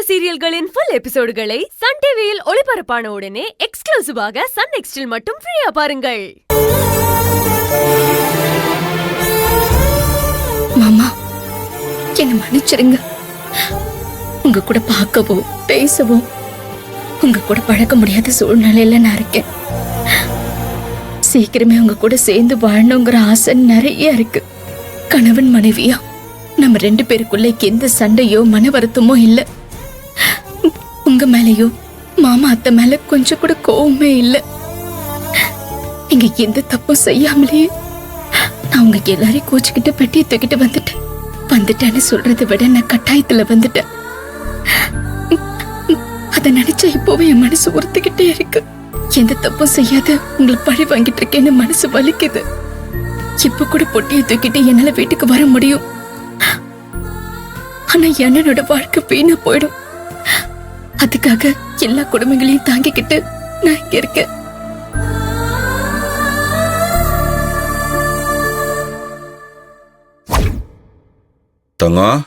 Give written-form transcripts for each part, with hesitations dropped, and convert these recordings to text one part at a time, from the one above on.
சீரியல்களின் full எபிசோடுகளை Sun டிவியில் ஒளிபரப்பான உடனே எக்ஸ்க்ளூசிவாக சன் நெக்ஸ்டில் மட்டும் ஃப்ரீயா பாருங்கள். மாமா, என்ன மன்னிச்சிருங்க. உங்க கூட பார்க்கவும் பேசவும் உங்க கூட பழக்க முடியாத சூழ்நிலையில நான் இருக்கேன். சீக்கிரமே உங்க கூட சேர்ந்து வாழணுங்கிற ஆசை நிறைய இருக்கு. கணவன் மனைவியா நம்ம 2 பேருக்குள்ள எந்த சண்டையோ மன வருத்தமோ இல்ல. உங்க மேலயோ மாமா அத்தை மேல கொஞ்சம் கூட கோவமே இல்ல. நீங்க எந்த தப்பும் செய்யாமலே நான் உங்க எல்லாரையும் கோச்சுக்கிட்டு பெட்டியை தூக்கிட்டு வந்துட்டேன்னு சொல்றதை விட நான் கட்டாயத்துல வந்துட்டேன். அதை நினைச்சா இப்போவே என் மனசு உறுத்துக்கிட்டே இருக்கு. எந்த தப்பும் செய்யாத உங்களை பழி வாங்கிட்டு இருக்கேன்னு மனசு வலிக்குது. இப்ப கூட பொட்டியை தூக்கிட்டு என்னால வீட்டுக்கு வர முடியும். ஆனா என்னோட வாழ்க்கை வீணா போயிடும். அதுக்காக எல்லா குடும்பங்களையும் தாங்கிக்கிட்டு நான் இங்க இருக்கேன். தங்கம்,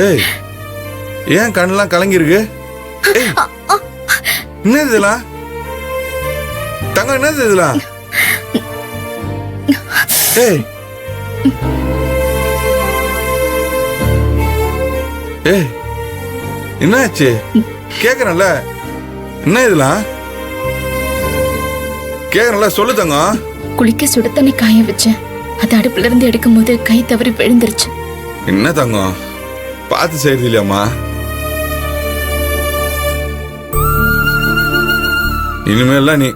ஏய், ஏன் கண்ணெல்லாம் கலங்கிருக்கு? என்ன இதெல்லாம் தங்கம்? என்ன இதெல்லாம்? ஏய் ஏய், என்னாச்சு? கேக்குறேன்ல, என்ன இதெல்லாம் கேக்குறேன்ல, சொல்லு தங்கம். குளிக்க சுட தண்ணி காய வச்சேன். அது அடுப்புல இருந்து எடுக்கும் போது கை தவறி விழுந்துருச்சு. என்ன தங்கம், பார்த்து செய்யறது இல்லையாம்மா? இனிமேல்லாம் நீ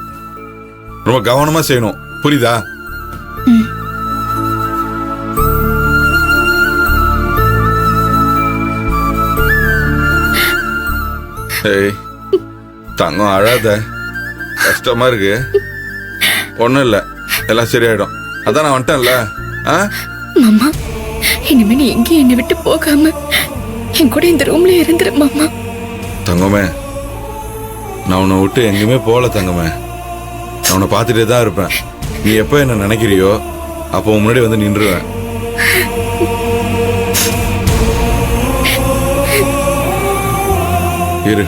ரொம்ப கவனமா செய்யணும், புரியுதா? ஏய் தங்கம், அழாத, கஷ்டமா இருக்கு. ஒண்ணும் இல்ல, எல்லாம் சரியாயிடும். அதான் நான் வந்துட்டேன்ல. மாமா, இனிமே நீ எங்கேயும் என்னை விட்டு போகாம என் கூட இந்த ரூம்ல இருந்துரு மாமா. தங்கமே, நான் உன்னை விட்டு எங்கேயுமே போகல தங்கமே. நான் உன்னை பார்த்துட்டே தான் இருப்பேன். நீ எப்போ என்ன நினைக்கிறியோ அப்போ முன்னாடி வந்து நின்றுவேன். இரு.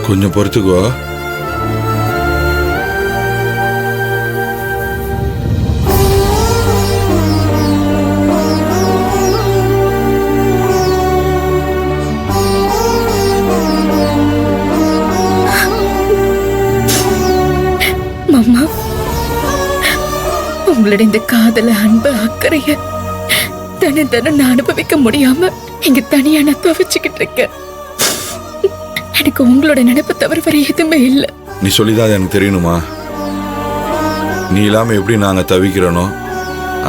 கொஞ்சம் பொறுத்துக்கோ. மாமா, உங்களோட இந்த காதல, அன்பு, அக்கறைய தினம் நான் அனுபவிக்க முடியாம இங்க தனியா நான் துவைச்சுக்கிட்டு இருக்கேன். எனக்கு உங்களோட நினைப்பு தவிர வேற எதுவுமே இல்ல. நீ சொல்லிதான் எனக்கு தெரியணுமா? நீ இல்லாம எப்படி நாங்க தவிக்கிறனோ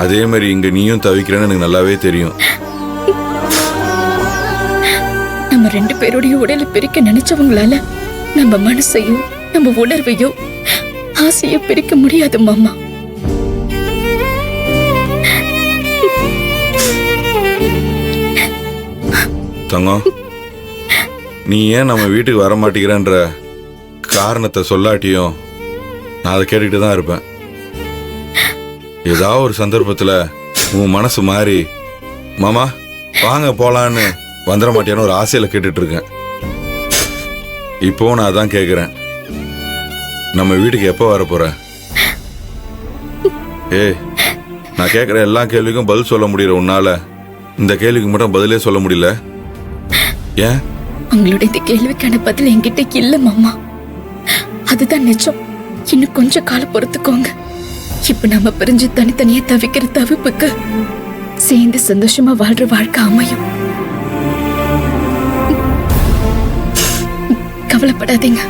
அதே மாதிரி இங்க நீயும் தவிக்கிறேன்னு எனக்கு நல்லாவே தெரியும். நம்ம 2 பேருடைய உடலை பிரிக்க நினைச்சவங்களால நம்ம மனசையோ நம்ம உணர்வையோ ஆசையோ பிரிக்க முடியாது மாமா. தங்கம், நீ ஏன் நம்ம வீட்டுக்கு வர மாட்டேங்கிறன்ற காரணத்தை சொல்லாட்டியும் நான் அதை கேட்டுக்கிட்டு தான் இருப்பேன். ஏதாவது ஒரு சந்தர்ப்பத்தில் உன் மனசு மாறி மாமா வாங்க போலான்னு வந்துட மாட்டேன்னு ஒரு ஆசையில கேட்டுட்டு இருக்கேன். இப்போ நான் அதான் கேட்குறேன், நம்ம வீட்டுக்கு எப்போ வர போற? ஏய், நான் கேட்குற எல்லா கேள்விக்கும் பதில் சொல்ல முடியற உன்னால இந்த கேள்விக்கு மட்டும் பதிலே சொல்ல முடியல. ஏன்? உங்களோட இந்த கேள்விக்கான பதில் என்கிட்ட இல்ல மாமா. அதுதான் நிஜம். இன்னும் கொஞ்சம் காலம் பொறுத்துக்கோங்க. இப்ப நம்ம பிரிஞ்சு தனித்தனியா தவிக்கிற தவிப்புக்கு சேர்ந்து சந்தோஷமா வாழ்ற வாழ்க்கை அமையும். கவலைப்படாதீங்க.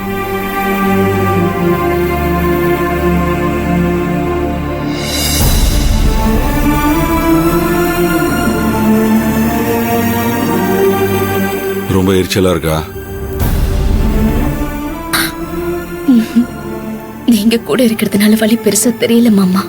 ரொம்ப எரிச்சலா இருக்கா? நீங்க கூட இருக்கிறதுனால வலி பெருசா தெரியல மாமா.